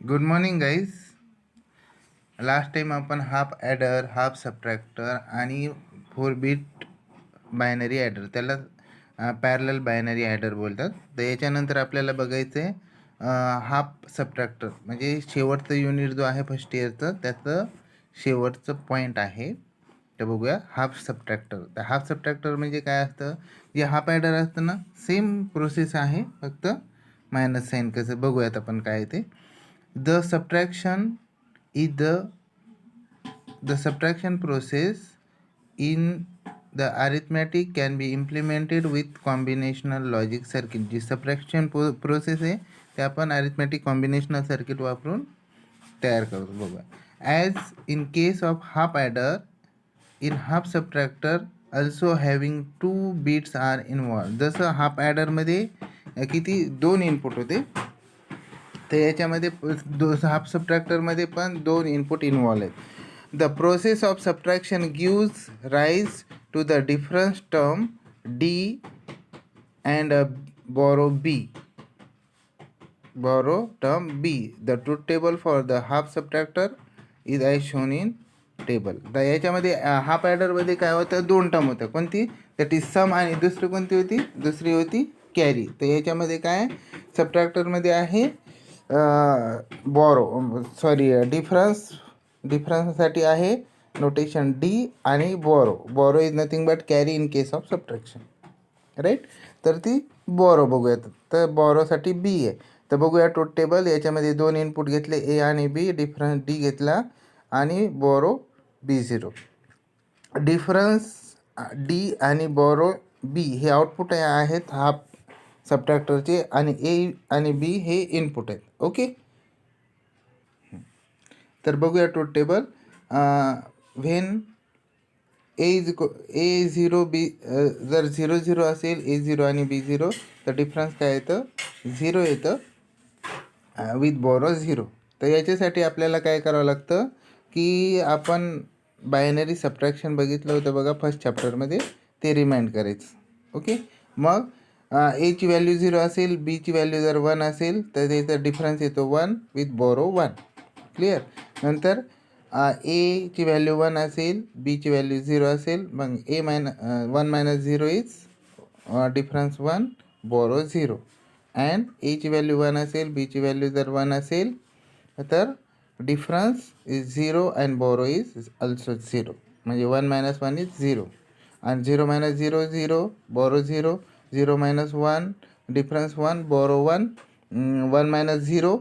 Good morning guys. Last time आपण half adder, half subtractor आणि 4 bit binary adder, त्याला parallel binary adder बोलतात. तर याच्यानंतर आपल्याला बघायचं आहे हाफ सबट्रॅक्टर, म्हणजे शेवटचं युनिट जो आहे फर्स्ट इयरचं, त्याचं शेवटचं पॉईंट आहे. तर बघूया हाफ सबट्रॅक्टर. तर हाफ सबट्रॅक्टर म्हणजे काय असतं? जे हाफ ॲडर असतं ना, सेम प्रोसेस आहे, फक्त मायनस साईन. कसं बघूयात आपण काय ते. The subtraction is the subtraction process in the arithmetic can be implemented with combinational logic circuit. जी सबट्रॅक्शन प्रोसेस आहे ते आपण अरिथमॅटिक कॉम्बिनेशनल सर्किट वापरून तयार करतो. बघा, as in case of half adder, in half subtractor also having 2 bits are involve. जसं half ॲडरमध्ये किती 2 इनपुट होते, तर याच्यामध्ये हाफ सबट्रॅक्टरमध्ये पण 2 इनपुट इन्वॉल्व आहेत. The process of subtraction gives rise to the difference term d and borrow term b. The truth table for the half subtractor is as shown in table. तर याच्यामध्ये half ॲडरमध्ये काय होतं, 2 term होतं. कोणती? That is some, आणि दुसरी कोणती होती? दुसरी होती कॅरी. तर याच्यामध्ये काय सबट्रॅक्टरमध्ये आहे डिफरन्ससाठी आहे नोटेशन डी आणि borrow is nothing but carry in case of subtraction, right. तर ती बॉरो बघूयात. तर बॉरोसाठी बी आहे. तर बघूया ट्रूथ टेबल. याच्यामध्ये 2 इनपुट घेतले, ए आणि बी. डिफरन्स डी घेतला आणि बॉरो B0. डिफरन्स डी आणि बॉरो बी हे आउटपुट आहेत हाफ सबट्रॅक्टरचे, आणि ए आणि बी हे इनपुट आहेत. ओके. तर बघूया truth table. When A0 B, जर 0 असेल, A0 आणि B0, तर डिफरन्स काय येतं? 0 येतं विथ बॉरो 0. तर याच्यासाठी आपल्याला काय करावं लागतं की आपण बायनरी सबट्रॅक्शन बघितलं होतं बघा फर्स्ट चॅप्टरमध्ये, ते रिमाइंड करायचं. ओके. मग एची व्हॅल्यू 0 असेल, बीची व्हॅल्यू जर 1 असेल, तर त्याचा डिफरन्स येतो 1 विथ बॉरो 1. क्लिअर. नंतर एची व्हॅल्यू 1 असेल, बीची व्हॅल्यू 0 असेल, मग 1 minus 0 is difference 1 borrow 0. And एची व्हॅल्यू 1 असेल, बीची व्हॅल्यू जर 1 असेल, तर difference is 0 and borrow is also 0. म्हणजे 1 मायनस 1 इज 0, आणि 0 minus 0 0, borrow 0, 0 minus 1, difference 1, borrow 1, 1 minus 0,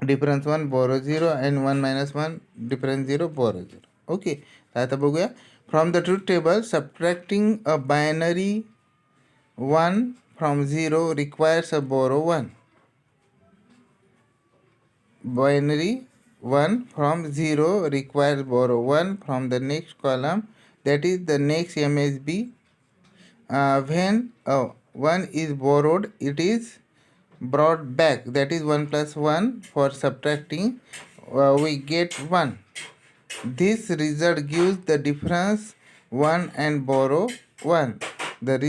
difference 1, borrow 0, and 1 minus 1, difference 0, borrow 0. Okay. तर आता बघूया. From the truth table, subtracting a binary 1 from 0 requires a borrow 1. Binary 1 from 0 requires borrow 1 from the next column, that is the next MSB. When 1 is borrowed, it is brought back, that is 1 plus 1. For subtracting, we get 1. This result gives the difference 1 and borrow 1. The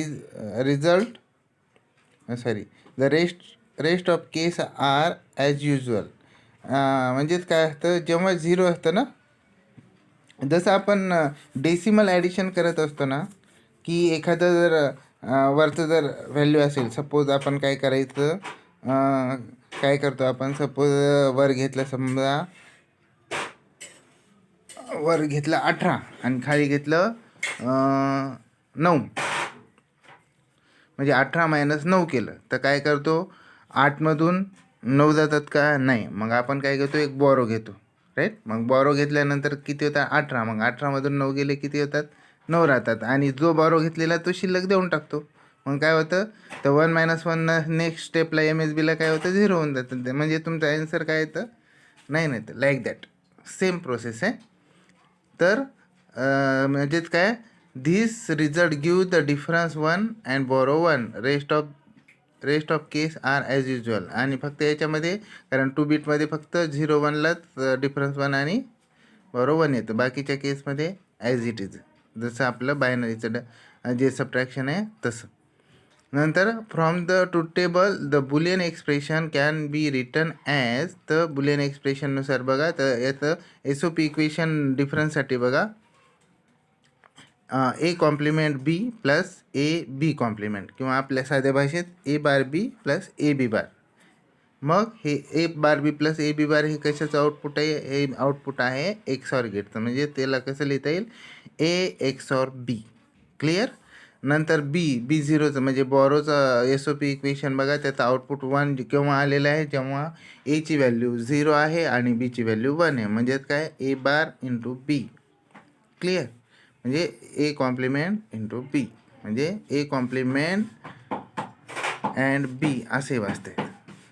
result the rest of case are as usual. म्हणजेच काय असतं, जेव्हा 0 असतं ना, जसं आपण decimal addition करत असतो ना, की एखादं जर वरचं जर व्हॅल्यू असेल, सपोज आपण काय करायचं, काय करतो आपण, सपोज वर घेतलं, समजा वर घेतलं 18 आणि खाली घेतलं 9, म्हणजे 18 मायनस 9 केलं, तर काय करतो, 8मधून 9 जातात का? नाही. मग आपण काय घेतो, एक बॉरो घेतो, राईट. मग बॉरो घेतल्यानंतर किती होतात? 18. मग 18मधून 9 गेले, किती होतात? 9 राहतात, आणि जो बॉरो घेतलेला तो शिल्लक देऊन टाकतो. मग काय होतं, तर 1 मायनस 1 नेक्स्ट स्टेपला MSBला काय होतं, 0 होऊन जातं. म्हणजे तुमचं ॲन्सर काय येतं? नाही तर लाईक दॅट सेम प्रोसेस आहे. तर म्हणजेच काय, this result give the difference 1 and borrow 1. Rest of case are as usual. आणि फक्त याच्यामध्ये, कारण 2 बिटमध्ये फक्त 0 1लाच डिफरन्स 1 आणि बॉरो 1 येतं. बाकीच्या केसमध्ये ॲज इट इज, जसं आपलं बायनरीचं जे सबट्रॅक्शन आहे तसं. नंतर from the truth table the boolean expression can be written as. तर बुलियन एक्सप्रेशननुसार बघा, तर याचं SOP इक्वेशन डिफरन्ससाठी बघा, A complement B plus A B complement, किंवा आपल्या साध्या भाषेत ए bar B plus A B बार. मग हे ए bar B plus A B बार हे कशाचं आउटपुट आहे? हे आउटपुट आहे XOR गेटचं, म्हणजे त्याला कसं लिहिता येईल? ए XOR बी. क्लिअर. नंतर बी झिरोचं म्हणजे बॉरोचं SOP इक्वेशन बघा, त्याचं आउटपुट 1 केव्हा आलेलं आहे? जेव्हा एची व्हॅल्यू 0 आहे आणि बीची व्हॅल्यू 1 आहे, म्हणजे काय? ए बार इंटू बी. क्लिअर. म्हणजे ए कॉम्प्लिमेंट इंटू बी, म्हणजे ए कॉम्प्लिमेंट अँड बी असे वाचते.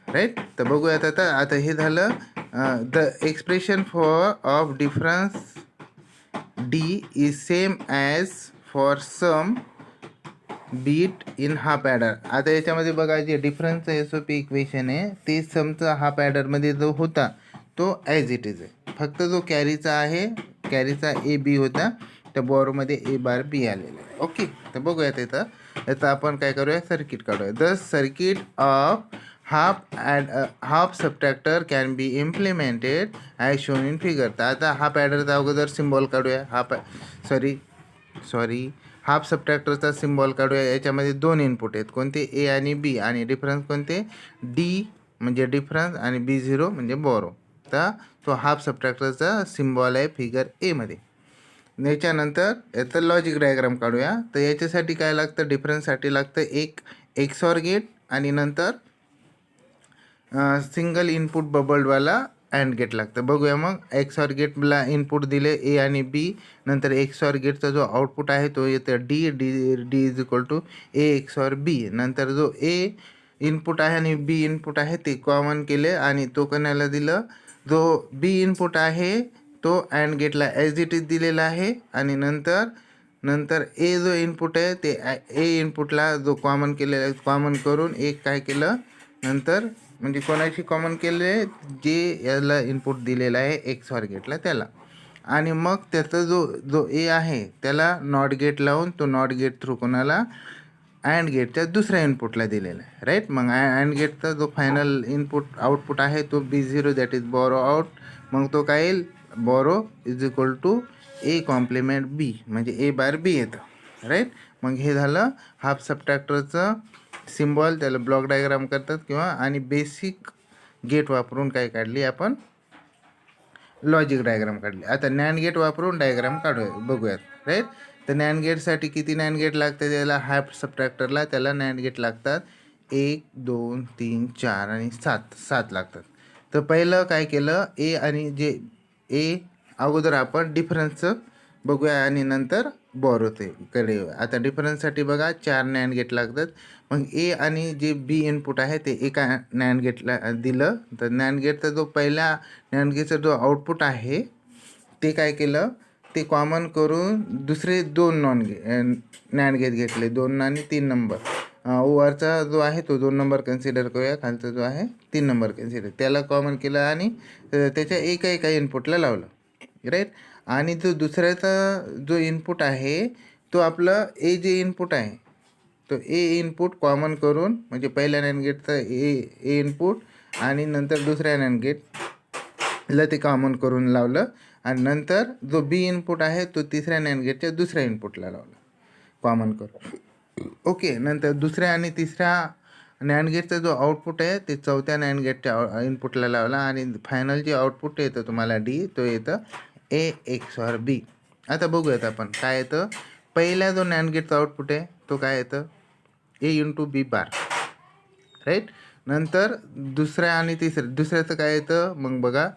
राईट. तर बघूयात आता हे झालं the expression of difference D is same as for sum bit in half adder. आता याच्यामध्ये बघा, जे डिफरन्सचं SOP इक्वेशन आहे ते समचा हाफ ॲडरमध्ये जो होता तो ॲज इट इज आहे. फक्त जो कॅरीचा आहे, कॅरीचा ए बी होता, त्या बॉरोमध्ये ए बार बी आलेला आहे. ओके. तर बघूयात याचं आपण काय करूया? सर्किट काढूया. The circuit of half subtractor can be implemented as shown in figure. तर आता हाफ ॲडरचा अगोदर सिम्बॉल काढूया. हाफ सबट्रॅक्टरचा सिम्बॉल काढूया. याच्यामध्ये 2 इनपुट आहेत. कोणते? ए आणि बी. आणि डिफरन्स कोणते? डी म्हणजे डिफरन्स आणि B0 म्हणजे बॉरो. तर तो हाफ सबट्रॅक्टरचा सिम्बॉल आहे फिगर एमध्ये. याच्यानंतर याचं लॉजिक डायग्राम काढूया. तर याच्यासाठी काय लागतं? डिफरन्ससाठी लागतं एक XOR गेट आणि नंतर सिंगल इनपुट बबल्डवाला अँड गेट लागतं. बघूया मग. XOR गेटला इनपुट दिले ए आणि बी. नंतर XOR गेटचा जो आउटपुट आहे तो येतं D is equal to A XOR B. नंतर जो ए इनपुट आहे आणि बी इनपुट आहे ते कॉमन केले आणि तो कोणाला दिलं? जो बी इनपुट आहे तो अँड गेटला ॲज इट इज दिलेला आहे. आणि नंतर ए जो इनपुट आहे ते ए इनपुटला जो कॉमन केलेला, कॉमन करून एक काय केलं नंतर, म्हणजे कोणाशी कॉमन केले? जे याला इनपुट दिलेला आहे XOR गेटला त्याला. आणि मग त्याचा जो ए आहे त्याला नॉट गेट लावून तो नॉट गेट थ्रू कोणाला? अँड गेटच्या दुसऱ्या इनपुटला दिलेला आहे. राईट. मग अँड गेटचा जो फायनल इनपुट आउटपुट आहे तो B0 that is borrow out. मग तो काय येईल? Borrow is equal to A complement B, म्हणजे ए बार बी येतं. राईट. मग हे झालं हाफ सबट्रॅक्टरचं सिम्बॉल. त्याला ब्लॉक डायग्राम करतात किंवा आणि बेसिक गेट वापरून काय काढली आपण? लॉजिक डायग्राम काढली. आता नॅन्ड गेट वापरून डायग्राम काढूया, बघूयात. राईट. तर नॅन्ड गेटसाठी किती नॅन्ड गेट लागते? त्याला हाफ सबट्रॅक्टरला त्याला नॅन्ड गेट लागतात 1 2 3 4 आणि 7 लागतात. तर पहिलं काय केलं? ए आणि जे ए अगोदर आपण डिफरन्सचं बघूया आणि नंतर बॉरोचे कडे. आता डिफरन्ससाठी बघा 4 नॅन्ड गेट लागतात. मग ए आणि जे बी इनपुट आहे ते एका नॅन्ड गेटला दिलं. तर नॅन्ड गेटचा जो पहिला नॅन्ड गेटचा जो आउटपुट आहे ते काय केलं? ते कॉमन करून दुसरे 2 नॅन्ड गेट घेतले, 2 आणि 3 नंबर. वरचा जो आहे तो 2 नंबर कन्सिडर करूया, खालचा जो आहे 3 नंबर कन्सिडर. त्याला कॉमन केलं आणि त्याच्या एका इनपुटला लावलं. राईट. आणि जो दुसऱ्याचा जो इनपुट आहे तो आपलं ए जे इनपुट आहे तो ए इनपुट कॉमन करून, म्हणजे पहिल्या नॅन्ड गेटचा ए इनपुट आणि नंतर दुसऱ्या नॅन्ड गेटला ते कॉमन करून लावलं. आणि नंतर जो बी इनपुट आहे तो तिसऱ्या नॅन्ड गेटच्या दुसऱ्या इनपुटला लावला कॉमन करून. ओके. नंतर दुसऱ्या आणि तिसऱ्या नॅन्ड गेटचा जो आउटपुट आहे ते चौथ्या नॅन्ड गेटच्या इनपुटला लावला आणि फायनल जे आउटपुट येतं तुम्हाला डी, तो येतं ए XOR बी. आता बघूयात आपण काय येतं. पहिला जो नॅन्ड गेटचा आउटपुट आहे तो काय येतं? ए इंटू बी बार. राईट. नंतर दुसऱ्या आणि दुसऱ्याचं काय येतं? मग बघा,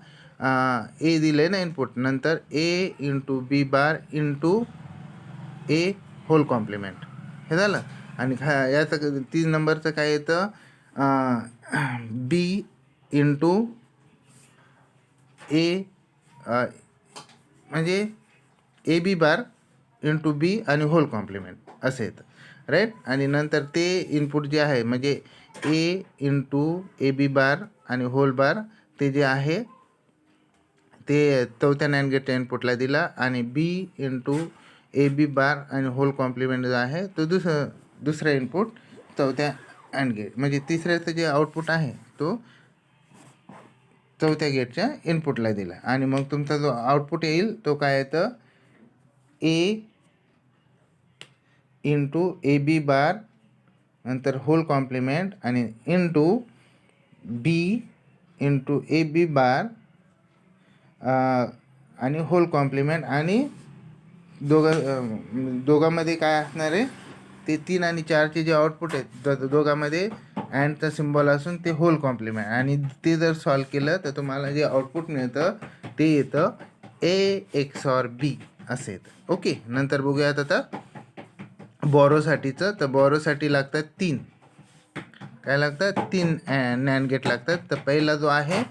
ए दिलं ना इनपुट, नंतर ए इंटू बी बार इंटू ए होल कॉम्प्लिमेंट. हे झालं. आणि याचं 3 नंबरचं काय येतं? बी इंटू ए म्हणजे ए बी बार इंटू बी आणि होल कॉम्प्लिमेंट असं येतं. राईट. आणि नंतर ते इनपुट जे आहे म्हणजे ए इंटू ए बी बार आणि होल बार ते जे आहे ते चौथ्या नॅन्ड गेटच्या इनपुटला दिला आणि बी इंटू ए बी बार आणि होल कॉम्प्लिमेंट जो आहे तो दुसरा इनपुट चौथ्या अँड गेट, म्हणजे तिसऱ्याचं जे आउटपुट आहे तो चौथ्या गेटच्या इनपुटला दिला. आणि मग तुमचा जो आउटपुट येईल तो काय येतं, ए इंटू ए बी बार, नंतर होल कॉम्प्लिमेंट आणि into B into A B bar आणि होल कॉम्प्लिमेंट. आणि दोघांमध्ये काय असणार आहे, ते 3 आणि 4चे जे आउटपुट आहेत दोघांमध्ये अँडचा सिम्बॉल असून ते होल कॉम्प्लिमेंट. आणि ते जर सॉल्व केलं तर तुम्हाला जे आउटपुट मिळतं ते येतं ए एक्सॉर बी असं येतं. ओके, नंतर बघूयात आता बॉरोसाठीचं. तर बॉरोसाठी लागतात 3, काय लागतात 3 नॅन्ड गेट लागतात. तर पहिला जो आहे,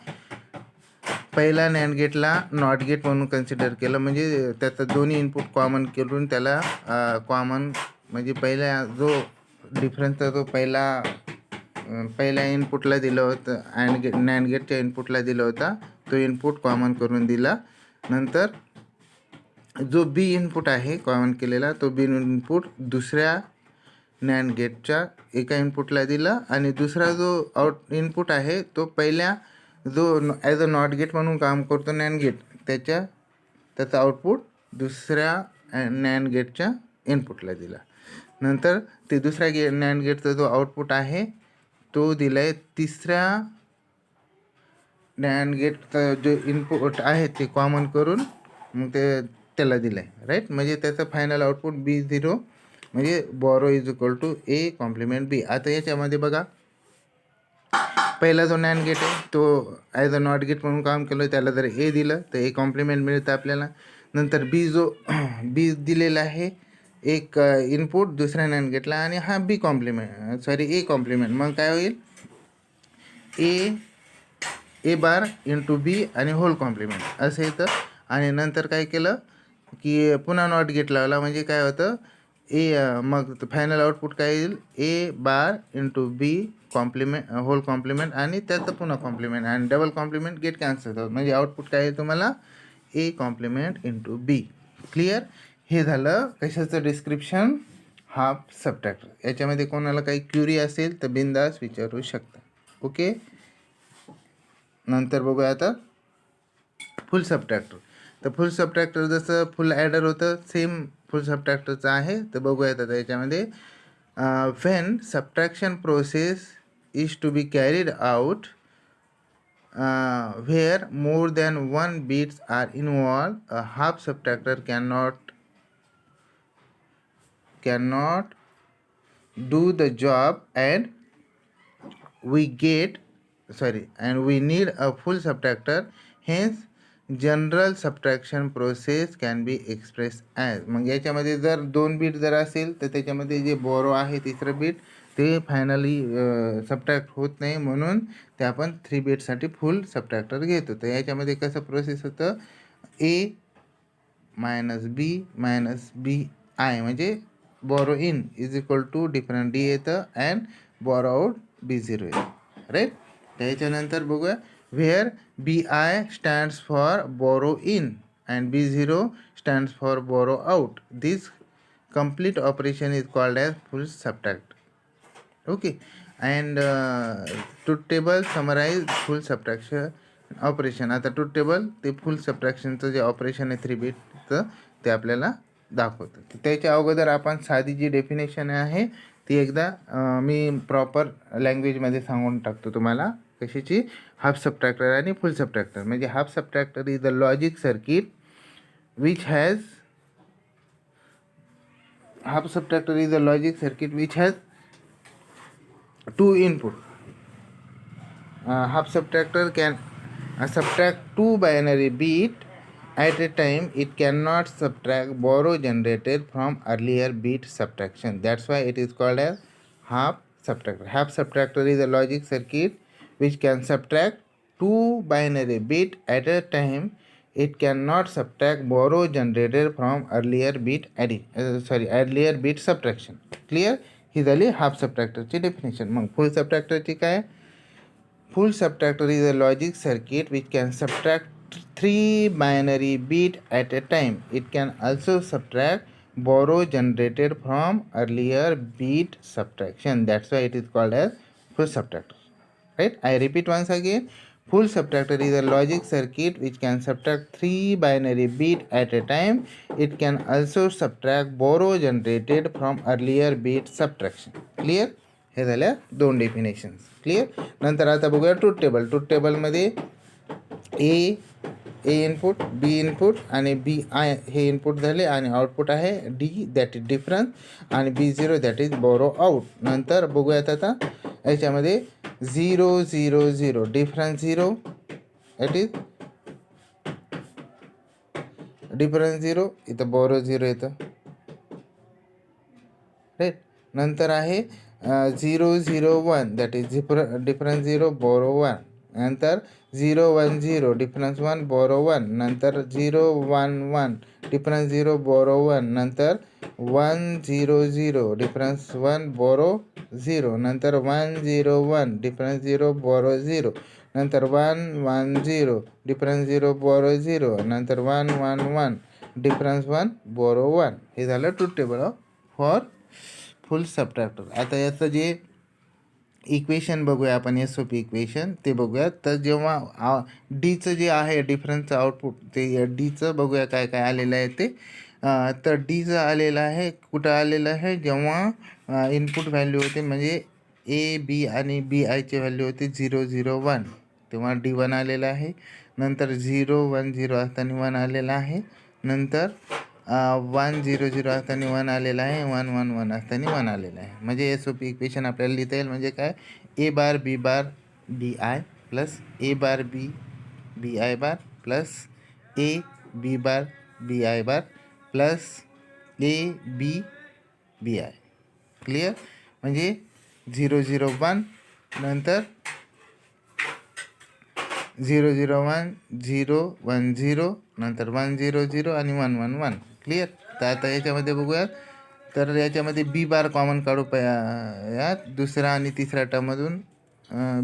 पहिला नॅन्ड गेटला नॉट गेट म्हणून कन्सिडर केलं, म्हणजे त्याचं दोन्ही इनपुट कॉमन करून त्याला कॉमन, म्हणजे पहिला जो डिफरन्सचा जो पहिल्या इनपुटला दिलं होतं अँड गेट, नॅन्ड गेटच्या इनपुटला दिलं होता तो इनपुट कॉमन करून दिला. नंतर जो बी इनपुट आहे कॉमन केलेला, तो बी इनपुट दुसऱ्या नॅन्ड गेटच्या एका इनपुटला दिला. आणि दुसरा जो इनपुट आहे तो पहिल्या जो ॲज अ नॉट गेट म्हणून काम करतो नॅन्ड गेट, त्याचा आउटपुट दुसऱ्या नॅन्ड गेटच्या इनपुटला दिला. नंतर ते दुसऱ्या नॅन्ड गेटचा जो आउटपुट आहे तो दिला आहे तिसऱ्या नॅन्ड गेटचा जो इनपुट आहे ते कॉमन करून मग त्याला दिलं आहे, राईट. म्हणजे त्याचं फायनल आउटपुट B0, म्हणजे borrow is equal to A complement B. आता याच्यामध्ये बघा, पहिला जो नॅन्ड गेट आहे तो ॲज अ नॉट गेट म्हणून काम केलं, त्याला जर ए दिलं तर ए कॉम्प्लिमेंट मिळतं आपल्याला. नंतर बी दिलेला आहे एक इनपुट दुसऱ्या नॅन्ड गेटला, आणि हा ए कॉम्प्लिमेंट. मग काय होईल, ए बार इंटू बी आणि होल कॉम्प्लिमेंट असं येतं. आणि नंतर काय केलं की पुन्हा नॉट गेट लावला, म्हणजे काय होतं मग फायनल आउटपुट काय येईल, A bar into B complement whole complement आणि त्याचं पुन्हा कॉम्प्लिमेंट आणि डबल कॉम्प्लिमेंट गेट कॅन्सल होतात. म्हणजे आउटपुट काय आहे तुम्हाला, A complement into B. Clear. हे झालं कशाचं डिस्क्रिप्शन, हाफ सबट्रॅक्टर. याच्यामध्ये कोणाला काही क्युरी असेल तर बिंदास विचारू शकता. ओके, नंतर बघूया आता फुल सबट्रॅक्टर. तर फुल सबट्रॅक्टर जसं फुल ॲडर होतं सेम फुल सबट्रॅक्टरचं आहे. तर बघूयात आता याच्यामध्ये when subtraction process is to be carried out where more than one bits are involved, a half subtractor cannot do the job, and we need a full subtractor. Hence general subtraction process can be express as. मग याच्यामध्ये जर 2 bit जर असेल तर त्याच्यामध्ये जे बोरो आहे तिसरं बीट ते फायनली सबट्रॅक्ट होत नाही, म्हणून ते आपण 3 बीटसाठी फुल सबट्रॅक्टर घेतो. तर याच्यामध्ये कसं प्रोसेस होतं, ए मायनस बी आय, म्हणजे borrow in is equal to different D येतं अँड बोरो आउट B0 येतं, राईट. त्याच्यानंतर बघूया, where BI stands for borrow in and B0 stands for borrow out. This complete operation is called as full subtract. Okay, and truth table summarize full subtraction operation. आता truth table ते full subtractionचं जे operation आहे 3 बीटचं ते आपल्याला दाखवतं. त्याच्या अगोदर आपण साधी जी डेफिनेशन आहे ती एकदा मी प्रॉपर लँग्वेजमध्ये सांगून टाकतो तुम्हाला. कशाची, हाफ सबट्रॅक्टर आणि फुल सबट्रॅक्टर. म्हणजे half subtractor is the logic circuit which has two input. Half subtractor can subtract 2 binary bit at a time. It cannot subtract borrow generated from earlier bit subtraction. That's why it is called as half subtractor. Half subtractor is a logic circuit which can subtract 2 binary bit at a time. It cannot subtract borrow generated from earlier bit subtraction. Clear. ही झाली half सबट्रॅक्टरची definition. मग फुल सबट्रॅक्टरची काय, full subtractor is a logic circuit which can subtract 3 binary bit at a time. It can also subtract borrow generated from earlier bit subtraction. That's why it is called as full subtractor. Right? I repeat once again. Full subtractor is a logic circuit which can subtract 3 binary bit at a time. It can also subtract borrow generated from earlier bit subtraction. Clear? हे झाल्या दोन definitions. Clear. नंतर आता बघूया truth table. Truth टेबलमध्ये ए input, बी input आणि B I हे input झाले आणि आउटपुट आहे डी दॅट इज डिफरन्स आणि B0 that is borrow out. नंतर बघूयात आता याच्यामध्ये 0 0 0 डिफरन्स 0 दॅट इज डिफरन्स 0, इथं बोरो 0 येतं. राईट. नंतर आहे 0 0 1 दॅट इज डिफरन्स 0 बोरो 1. नंतर 0 1 0 डिफरन्स 1 बोरो 1. नंतर 0 1 1 डिफरन्स 0 बोरो 1. नंतर 1 0 0 डिफरन्स 1 बोरो 0. नंतर 1 0 1 डिफरन्स 0 बोरो 0. नंतर 1 1 0 डिफरन्स 0 बोरो 0. नंतर 1 1 1 डिफरन्स 1 बोरो 1. हे झालं truth table for full subtractor. आता याचं जे इक्वेशन बघूया आपण, SOP इक्वेशन ते बघूया. तर जेव्हा डीचं जे आहे डिफरन्सचं आउटपुट ते डीचं बघूया काय काय आलेलं आहे ते. तर डीचं आलेलं आहे कुठं आलेलं आहे, जेव्हा इनपुट व्हॅल्यू होते म्हणजे A, B आणि BIचे व्हॅल्यू होते 0 0 1 तेव्हा D1 आलेलं आहे. नंतर 0 1 0 असताना 1 आलेलं आहे. नंतर 1 0 0 असताना 1 आलेलं आहे. 1 1 1 असताना 1 आलेलं आहे. म्हणजे SOP इक्वेशन आपल्याला लिहिता येईल म्हणजे काय, A bar B bar BI plus A bar B BI bar plus A B bar BI bar plus A B BI. Clear. म्हणजे 0 0 1 नंतर 0 0 1 0 1 0 नंतर 1 0 0 आणि 1 1 1. क्लिअर. तर आता याच्यामध्ये बघूयात. तर याच्यामध्ये बी बार कॉमन काढू यात दुसरा आणि तिसऱ्या टर्ममधून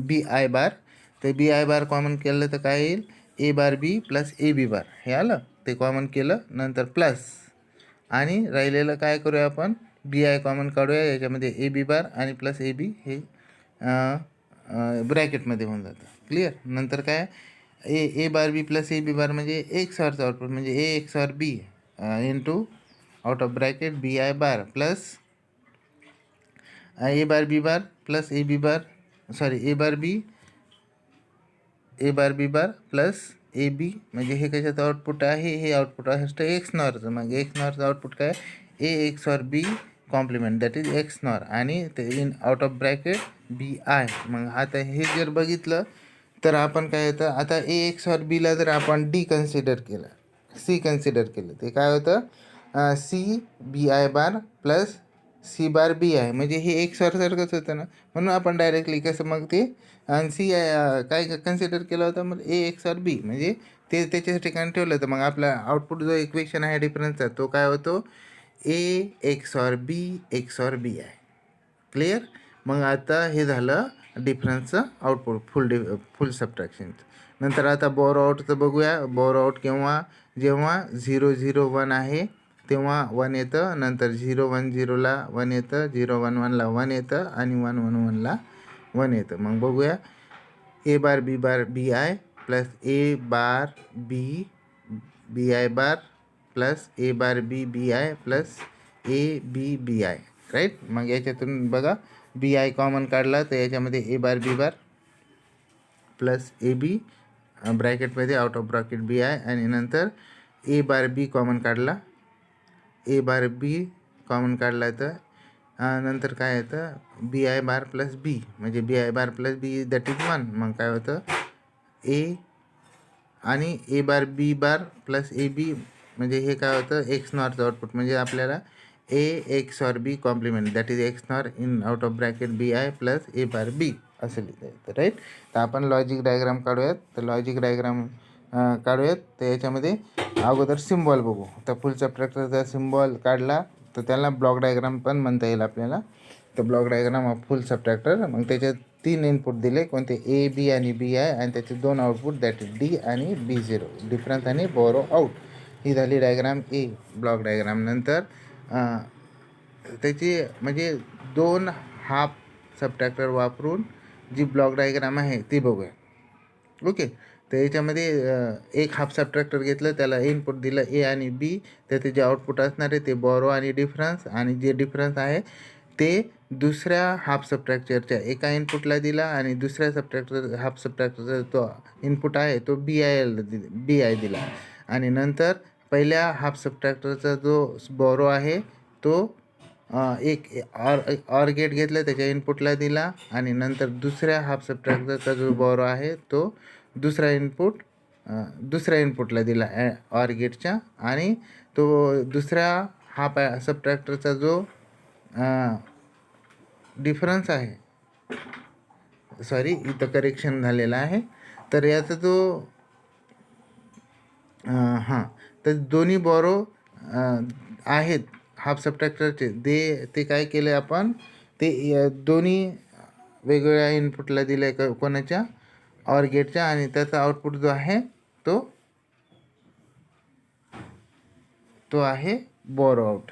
BI बार. तर BI बार कॉमन केलं तर काय येईल, A bar B plus AB बार हे आलं, ते कॉमन केलं. नंतर प्लस आणि राहिलेलं काय करूया आपण, BI कॉमन काढूया. याच्यामध्ये AB बार आणि प्लस AB हे ब्रॅकेटमध्ये होऊन जातं. क्लिअर. नंतर काय ए बार बी प्लस AB बार म्हणजे XORचं आउटपुट म्हणजे A XOR B into out of bracket BI bar plus A bar B bar plus AB bar A bar B bar plus AB म्हणजे हे कशाचं आउटपुट आहे, हे आउटपुट असतं XNORचं. मग XNORचं आउटपुट काय, A XOR B complement that is XNOR आणि ते in out of bracket BI. मग आता हे जर बघितलं तर आपण काय होतं, आता A XOR Bला जर आपण D कन्सिडर केलं, C कन्सिडर केलं, ते काय होतं C BI bar plus C बार BI म्हणजे हे XOR सारखंच होतं ना. म्हणून आपण डायरेक्टली कसं मग ते आणि C काय कन्सिडर केलं होतं मग A XOR B म्हणजे ते त्याच्या ठिकाणी ठेवलं. तर मग आपला आउटपुट जो इक्वेशन आहे डिफरन्सचा तो काय होतो, A XOR B XOR BI. Clear. मग आता हे झालं डिफरन्सचं आउटपुट फुल सबट्रॅक्शनचं. नंतर आता बोरो आउटचं बघूया. बोरो आउट जेव्हा 0 0 1 आहे तेव्हा 1 येतं. नंतर 0 1 0ला 1 येतं, 0 1 1ला 1 येतं आणि 1 1 1ला 1 येतं. मग बघूया A bar B bar BI plus A bar B BI bar plus A bar B BI plus A B BI. Right. मग याच्यातून बघा BI कॉमन काढला तर याच्यामध्ये A bar B bar plus AB ब्रॅकेटमध्ये आउट ऑफ ब्रॅकेट BI आणि नंतर A bar B common काढला, A बार B कॉमन काढला तर नंतर काय येतं BI बार प्लस B म्हणजे BI bar plus B that is 1. मग काय होतं A आणि A bar B bar plus AB म्हणजे हे काय होतं XNORचं आउटपुट म्हणजे आपल्याला A XOR B complement that is XNOR in out of bracket BI plus A bar B असं लिहिता येतं. राईट. तर आपण लॉजिक डायग्राम काढूयात. तर लॉजिक डायग्राम काढूयात. तर याच्यामध्ये अगोदर सिम्बॉल बघू. तर फुल सबट्रॅक्टरचा सिम्बॉल काढला तर त्याला ब्लॉक डायग्राम पण म्हणता येईल आपल्याला. तर block diagram of full subtractor. मग त्याच्यात 3 इनपुट दिले कोणते, A B आणि BI आणि त्याचे 2 आउटपुट दॅट इज D आणि B0 डिफरन्स आणि बोरो आउट. ही झाली डायग्राम A ब्लॉक डायग्राम. नंतर त्याची म्हणजे 2 हाफ सबट्रॅक्टर वापरून जी ब्लॉक डायग्राम आहे ती बघूया. ओके. तर याच्यामध्ये एक हाफ सबट्रॅक्टर घेतलं, त्याला इनपुट दिलं ए आणि बी, त्याचे जे आउटपुट असणार आहे ते बॉरो आणि डिफरन्स, आणि जे डिफरन्स आहे ते दुसऱ्या हाफ सबट्रॅक्चरच्या एका इनपुटला दिला आणि दुसऱ्या हाफ सबट्रॅक्टरचा तो इनपुट आहे तो बी आय दिला. आणि नंतर पहिल्या हाफ सबट्रॅक्टरचा जो बॉरो आहे तो एक ऑर गेट घेतला, त्याच्या इनपुटला दिला, आणि नंतर दुसऱ्या हाफ सबट्रॅक्टरचा जो बॉरो आहे तो दुसऱ्या इनपुटला दिला ऑर गेटच्या, आणि तो दुसऱ्या हाफ सबट्रॅक्टरचा जो डिफरन्स आहे, सॉरी इथं करेक्शन झालेलं आहे. तर याचा जो तर दोन्ही बॉरो आहेत हाफ सबट्रॅक्टरचे, ते काय केले आपण, ते दोन्ही वेगवेगळ्या इनपुटला दिले कोणाच्या, ऑर गेटच्या, आणि त्याचा आउटपुट जो आहे तो आहे बॉरो आउट,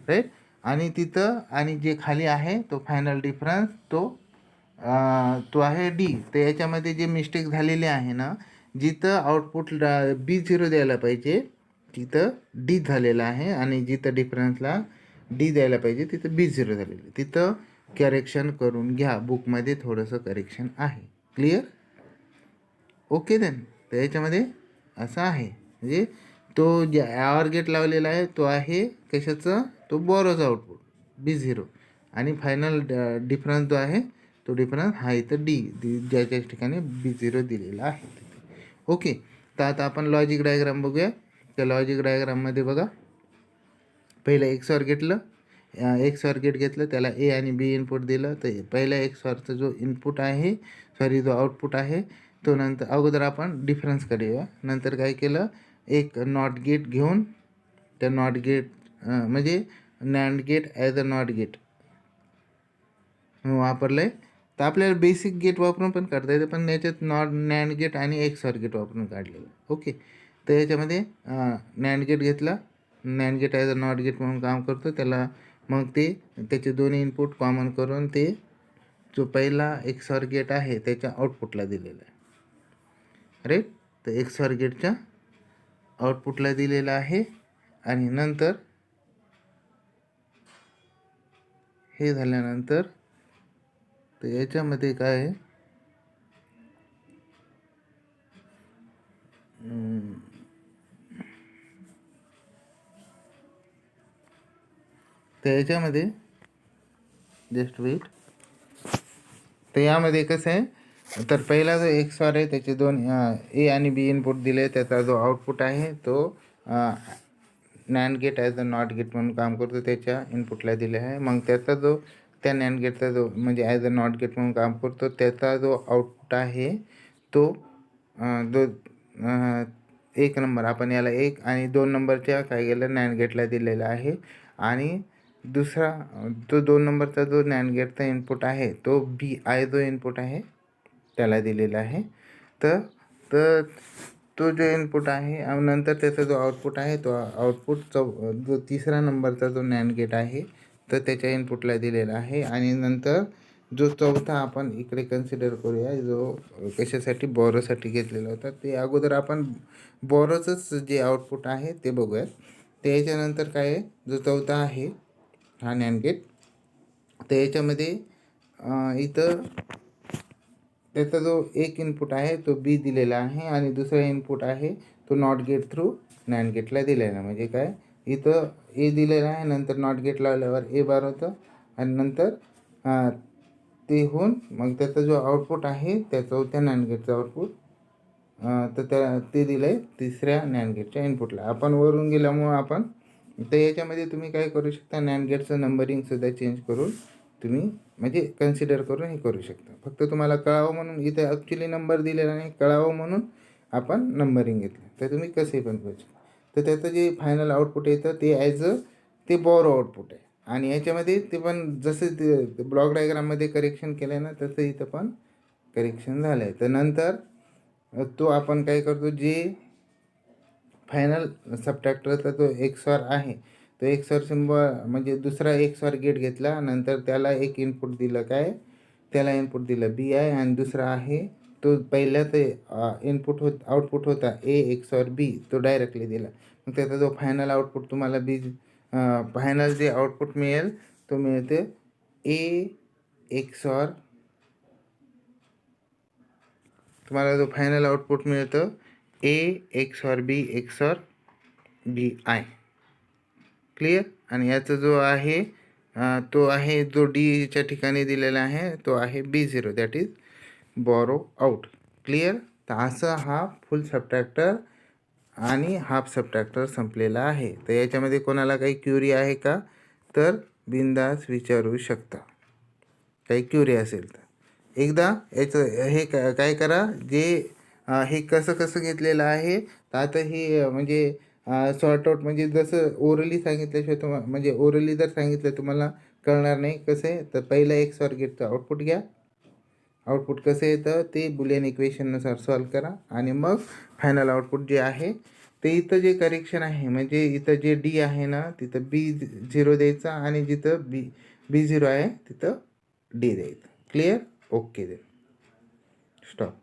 राईट. आणि तिथं आणि जे खाली आहे तो फायनल डिफरन्स तो आहे डी. तर याच्यामध्ये जे मिस्टेक झालेली आहे ना, जिथं आउटपुट B0 द्यायला पाहिजे तिथं डी झालेलं आहे, आणि जिथं डिफरन्सला डी द्यायला पाहिजे तिथं B0 झालेलं, तिथं करेक्शन करून घ्या. बुकमध्ये थोडंसं करेक्शन आहे. क्लिअर? Okay then. तर याच्यामध्ये असं आहे, म्हणजे तो जे ऑर गेट लावलेला आहे तो आहे कशाचं, तो बॉरोचा आउटपुट B0, आणि फायनल डिफरन्स जो आहे तो डिफरन्स हा इथं ज्याच्या ठिकाणी B0 दिलेला आहे. ओके. तर आता आपण लॉजिक डायग्राम बघूया. त्या लॉजिक डायग्राममध्ये बघा, पहिलं XOR गेट घेतलं, त्याला ए आणि बी इनपुट दिलं. तर पहिल्या XORचा जो इनपुट आहे, जो आउटपुट आहे तो, नंतर अगोदर आपण डिफरन्स करूया. नंतर काय केलं, एक नॉट गेट घेऊन त्या नॉट गेट म्हणजे NAND gate as a not gate वापरलं आहे. तर आपल्याला बेसिक गेट वापरून पण काढता येतं, पण याच्यात नॅन्ड गेट आणि XOR गेट वापरून काढलेलं. ओके. तर याच्यामध्ये नॅन्ड गेट घेतला, NAND gate as a not gate म्हणून काम करतो, त्याला मग त्याचे दोन्ही इनपुट कॉमन करून ते जो पहिला XOR गेट आहे त्याच्या आउटपुटला दिलेला आहे, राईट. तर XOR गेटच्या आउटपुटला दिलेला आहे. आणि नंतर हे झाल्यानंतर तर याच्यामध्ये काय आहे, तर याच्यामध्ये जस्ट वेट. तर यामध्ये कसं आहे, तर पहिला जो XOR आहे त्याचे दोन ए आणि बी इनपुट दिले, त्याचा जो आउटपुट आहे तो NAND gate as a not gate म्हणून काम करतो, त्याच्या इनपुटला दिले आहे. मग त्याचा जो त्या नॅन्ड गेटचा जो म्हणजे ॲज अ नॉट गेट म्हणून काम करतो, त्याचा जो आउटपुट आहे तो जो 1 नंबर, आपण याला 1 आणि 2 नंबरच्या काय केलं, नॅन्ड गेटला दिलेला आहे. आणि दुसरा तो 2 नंबरचा जो नॅन्ड गेटचा इनपुट आहे तो BI जो इनपुट आहे त्याला दिलेला आहे. तर तो जो इनपुट आहे, नंतर त्याचा जो आउटपुट आहे तो आउटपुट जो तिसरा नंबरचा जो नॅन्ड गेट आहे तर त्याच्या इनपुटला दिलेला आहे. आणि नंतर जो चौथा आपण इकडे कन्सिडर करूया, जो कशासाठी, बॉरोसाठी घेतलेला होता. ते अगोदर आपण बॉरोचंच जे आउटपुट आहे ते बघूयात. ते याच्यानंतर काय आहे, जो चौथा आहे हा नॅन्ड गेट, तर याच्यामध्ये इथं त्याचा जो एक इनपुट आहे तो B दिलेला आहे, आणि दुसरा इनपुट आहे तो नॉट गेट थ्रू नॅन्ड गेटला दिलेला आहे. म्हणजे काय, इथं ए दिलेला आहे, नंतर नॉट गेट लावल्यावर ए बार होतं, आणि नंतर ते होऊन मग त्याचा जो आउटपुट आहे त्या चौथ्या नॅन्ड गेटचा आउटपुट तर ते दिलं आहे तिसऱ्या नॅन्ड गेटच्या इनपुटला. आपण वरून गेल्यामुळं आपण तर याच्यामध्ये तुम्ही काय करू शकता, नॅन्ड गेटचं नंबरिंगसुद्धा चेंज करून तुम्ही म्हणजे कन्सिडर करून हे करू शकता. फक्त तुम्हाला कळावं म्हणून, इथे ॲक्च्युली नंबर दिलेला नाही, कळावं म्हणून आपण नंबरिंग घेतलं. तर तुम्ही कसे पण करू शकता. तर त्याचं जे फायनल आउटपुट येतं ते ॲज अ ते बॉरो आउटपुट आहे. आणि याच्यामध्ये ते पण जसं ते ब्लॉक डायग्राममध्ये करेक्शन केलं आहे ना, तसं इथं पण करेक्शन झालं आहे. तर नंतर तो आपण काय करतो, जे फायनल सबट्रॅक्टरचा जो XOR आहे तो एक्सॉर सिम्बॉल म्हणजे दुसरा एक्सॉर गेट घेतला, नंतर त्याला एक इनपुट दिलं, काय त्याला इनपुट दिलं बी आहे, आणि दुसरा आहे तो पहिला ते आउटपुट होता ए एक्सॉर बी, तो डायरेक्टली दिला. मग त्याचा जो फायनल आउटपुट तुम्हाला फायनल जे आउटपुट मिळेल तो मिळते ए एक्सॉर, तुम्हाला जो फायनल आउटपुट मिळतं A XOR B XOR B I. Clear. आणि याचा जो आहे तो आहे जो डीच्या ठिकाणी दिलेला आहे तो आहे B0, that is borrow out. Clear. तर असं हा फुल सबट्रॅक्टर आणि हाफ सबट्रॅक्टर संपलेला आहे. तर याच्यामध्ये कोणाला काही क्युरी आहे का, तर बिंदास विचारू शकता, काही क्युरी असेल तर. एकदा याचं हे काय करा, जे हे कसं घेतलेलं आहे, तर आता हे म्हणजे सॉर्ट आउट, म्हणजे जसं ओरली सांगितल्याशिवाय म्हणजे ओरली जर सांगितलं तुम्हाला कळणार नाही कसं आहे. तर पहिलं एक्सॉर गेटचं आउटपुट घ्या, आउटपुट कसं येतं ते बुलियन इक्वेशननुसार सॉल्व करा, आणि मग फायनल आउटपुट जे आहे ते इथं जे करेक्शन आहे, म्हणजे इथं जे डी आहे ना तिथं B0 द्यायचा, आणि जिथं B0 आहे तिथं डी द्यायचं. क्लिअर. Okay, they stop.